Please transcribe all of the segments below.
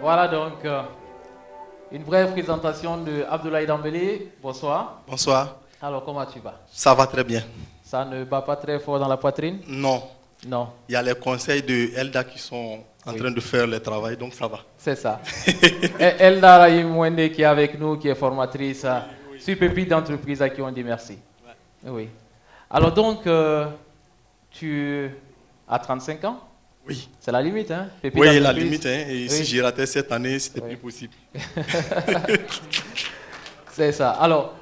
Voilà donc une brève présentation de Abdoulaye Dembélé. Bonsoir. Bonsoir. Alors, comment tu vas? Ça va très bien. Ça ne bat pas très fort dans la poitrine? Non. Non. Il y a les conseils de Elda qui sont en train de faire le travail, donc ça va. C'est ça. Et Elda Rahim Wende qui est avec nous, qui est formatrice sur Pépite d'entreprise, à qui on dit merci. Ouais. Oui. Alors donc, tu as 35 ans? Oui. C'est la limite, hein? Pépite Oui, la limite, hein? Et oui. si j'ai raté cette année, c'était plus possible. C'est ça. Alors,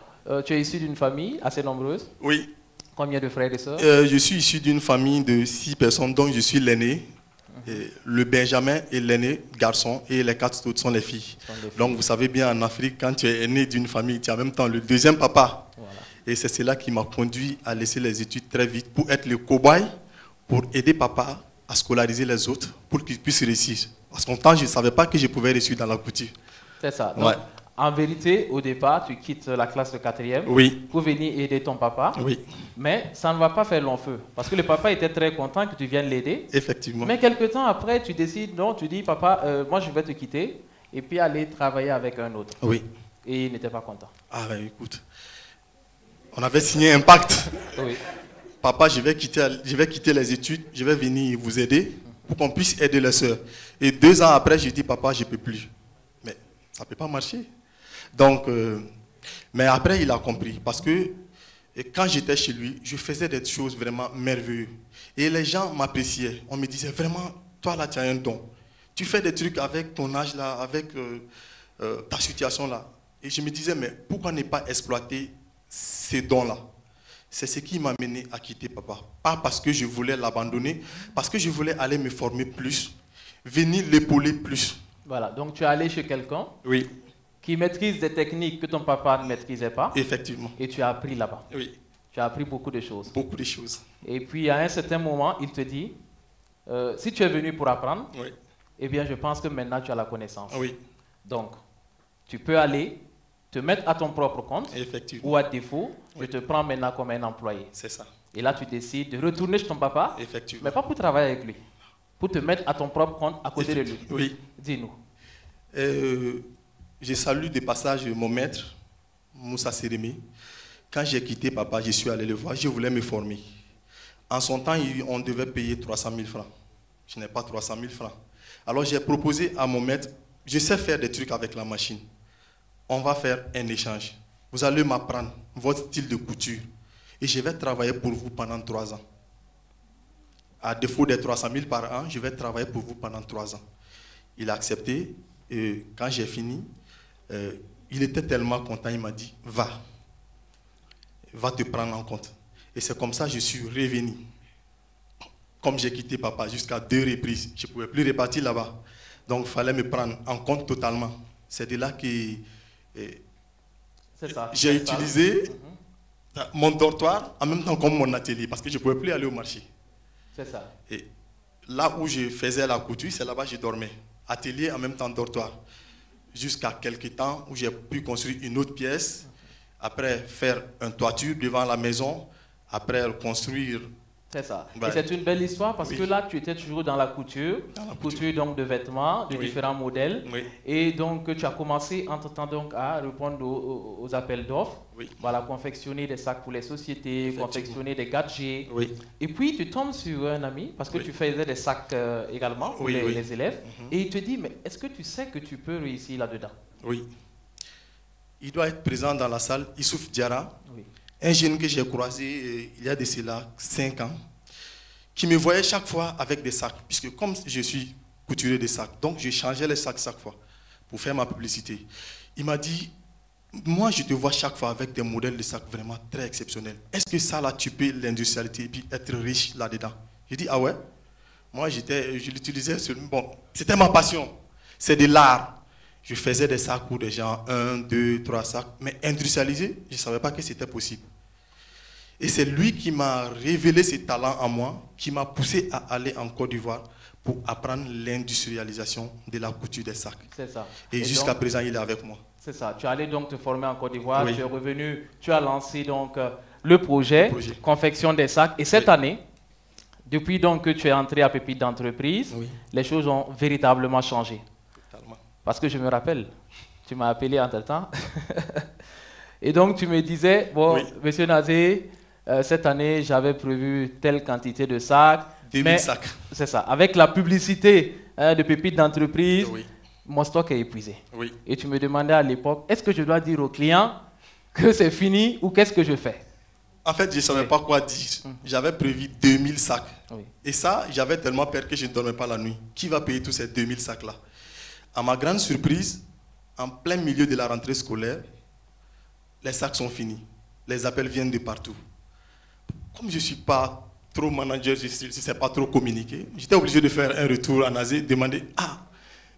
tu es issu d'une famille assez nombreuse? Oui. Combien de frères et sœurs? Je suis issu d'une famille de 6 personnes, dont je suis l'aîné. Le Benjamin est l'aîné, garçon, et les 4 autres sont les filles. Donc vous savez bien, en Afrique, quand tu es aîné d'une famille, tu as en même temps le deuxième papa. Voilà. Et c'est cela qui m'a conduit à laisser les études très vite pour être le cobaye, pour aider papa à scolariser les autres, pour qu'ils puissent réussir. Parce qu'en temps, je ne savais pas que je pouvais réussir dans la couture. C'est ça. Donc, en vérité, au départ, tu quittes la classe de 4e pour venir aider ton papa. Oui. Mais ça ne va pas faire long feu. Parce que le papa était très content que tu viennes l'aider. Effectivement. Mais quelques temps après, tu décides, non, tu dis, papa, moi je vais te quitter et puis aller travailler avec un autre. Oui. Et il n'était pas content. Ah ben écoute, on avait signé un pacte. Oui. Papa, je vais quitter les études, je vais venir vous aider pour qu'on puisse aider les sœurs. Et 2 ans après, j'ai dit, papa, je ne peux plus. Mais ça ne peut pas marcher. Donc, mais après, il a compris. Parce que quand j'étais chez lui, je faisais des choses vraiment merveilleuses. Et les gens m'appréciaient. On me disait, vraiment, toi là, tu as un don. Tu fais des trucs avec ton âge là, avec ta situation là. Et je me disais, mais pourquoi ne pas exploiter ces dons-là? C'est ce qui m'a mené à quitter papa. Pas parce que je voulais l'abandonner, parce que je voulais aller me former plus, venir l'épauler plus. Voilà, donc tu es allé chez quelqu'un qui maîtrise des techniques que ton papa ne maîtrisait pas. Effectivement. Et tu as appris là-bas. Oui. Tu as appris beaucoup de choses. Beaucoup de choses. Et puis à un certain moment, il te dit, si tu es venu pour apprendre, eh bien je pense que maintenant tu as la connaissance. Oui. Donc, tu peux aller te mettre à ton propre compte, ou à défaut, je te prends maintenant comme un employé. C'est ça. Et là, tu décides de retourner chez ton papa, mais pas pour travailler avec lui, pour te mettre à ton propre compte à côté de lui. Oui. Dis-nous. Je salue de passage mon maître, Moussa Sérémi. Quand j'ai quitté papa, je suis allé le voir, je voulais me former. En son temps, on devait payer 300 000 francs. Je n'ai pas 300 000 francs. Alors j'ai proposé à mon maître, je sais faire des trucs avec la machine. On va faire un échange. Vous allez m'apprendre votre style de couture. Et je vais travailler pour vous pendant 3 ans. À défaut des 300 000 par an, je vais travailler pour vous pendant 3 ans. Il a accepté. Et quand j'ai fini, il était tellement content, il m'a dit, va te prendre en compte. Et c'est comme ça que je suis revenu. Comme j'ai quitté papa jusqu'à 2 reprises, je ne pouvais plus repartir là-bas. Donc il fallait me prendre en compte totalement. C'est de là que j'ai utilisé mon dortoir en même temps comme mon atelier parce que je ne pouvais plus aller au marché. C'est ça. Et là où je faisais la couture, c'est là-bas que je dormais. Atelier en même temps dortoir. Jusqu'à quelques temps où j'ai pu construire une autre pièce. Après faire une toiture devant la maison. Après construire... C'est ça. Et c'est une belle histoire parce que là, tu étais toujours dans la couture. Couture donc de vêtements, de différents modèles. Et donc, tu as commencé entre-temps donc à répondre aux appels d'offres. Voilà, confectionner des sacs pour les sociétés, confectionner des gadgets. Et puis, tu tombes sur un ami parce que tu faisais des sacs également pour les élèves. Et il te dit, mais est-ce que tu sais que tu peux réussir là-dedans? Oui. Il doit être présent dans la salle, Issouf Diarra. Un jeune que j'ai croisé il y a de cela 5 ans, qui me voyait chaque fois avec des sacs, puisque comme je suis couturier de sacs, donc je changeais les sacs chaque fois pour faire ma publicité. Il m'a dit, moi je te vois chaque fois avec des modèles de sacs vraiment très exceptionnels. Est-ce que ça là tu peux l'industrialiser et puis être riche là-dedans? J'ai dit, ah ouais. Moi je l'utilisais, bon, c'était ma passion, c'est de l'art. Je faisais des sacs pour des gens, 1, 2, 3 sacs, mais industrialisé, je ne savais pas que c'était possible. Et c'est lui qui m'a révélé ses talents en moi, qui m'a poussé à aller en Côte d'Ivoire pour apprendre l'industrialisation de la couture des sacs. C'est ça. Et jusqu'à présent, il est avec moi. C'est ça. Tu es allé donc te former en Côte d'Ivoire, tu es revenu, tu as lancé donc le projet confection des sacs. Et cette année, depuis donc que tu es entré à Pépite d'entreprise, les choses ont véritablement changé. Parce que je me rappelle, tu m'as appelé entre-temps. Et donc, tu me disais, bon, oui. Monsieur Nazé, cette année, j'avais prévu telle quantité de sacs. 2000 sacs. C'est ça. Avec la publicité de pépites d'entreprise, oui. Mon stock est épuisé. Oui. Et tu me demandais à l'époque, est-ce que je dois dire au client que c'est fini ou qu'est-ce que je fais? En fait, je ne savais pas quoi dire. J'avais prévu 2000 sacs. Oui. Et ça, j'avais tellement peur que je ne dormais pas la nuit. Qui va payer tous ces 2000 sacs-là? À ma grande surprise, en plein milieu de la rentrée scolaire, les sacs sont finis. Les appels viennent de partout. Comme je ne suis pas trop manager, je ne sais pas trop communiquer, j'étais obligé de faire un retour à Nazé, demander « Ah,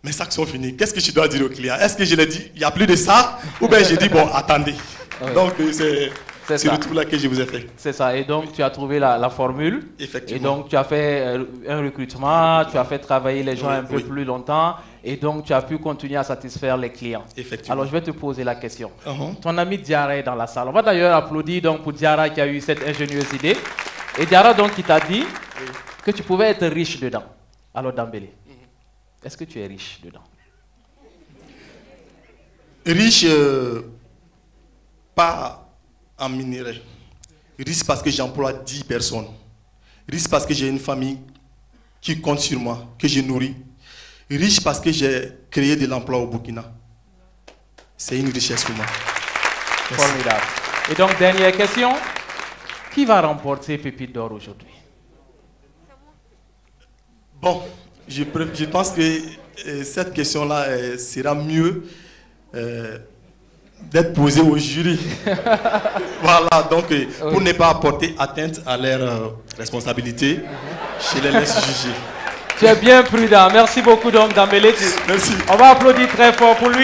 mes sacs sont finis, qu'est-ce que je dois dire au client? Est-ce que je lui ai dit, il n'y a plus de sacs? Ou bien j'ai dit, bon, attendez. » Oui. Donc, c'est ce retour-là que je vous ai fait. C'est ça. Et donc, tu as trouvé la formule. Effectivement. Et donc, tu as fait un recrutement, tu as fait travailler les gens un peu plus longtemps. Et donc, tu as pu continuer à satisfaire les clients. Effectivement. Alors, je vais te poser la question. Ton ami Diarra est dans la salle. On va d'ailleurs applaudir donc, pour Diarra qui a eu cette ingénieuse idée. Et Diarra, donc, qui t'a dit que tu pouvais être riche dedans. Alors, Dambélé, est-ce que tu es riche dedans? Riche, pas en minerai. Riche parce que j'emploie 10 personnes. Riche parce que j'ai une famille qui compte sur moi, que je nourris. Riche parce que j'ai créé de l'emploi au Burkina. C'est une richesse pour moi. Merci. Formidable. Et donc, dernière question. Qui va remporter Pépite d'Or aujourd'hui? Bon, je pense que cette question-là sera mieux d'être posée au jury. Voilà, donc pour ne pas apporter atteinte à leur responsabilité, je les laisse juger. Tu es bien prudent. Merci beaucoup, donc, Dambélé. Merci. On va applaudir très fort pour lui.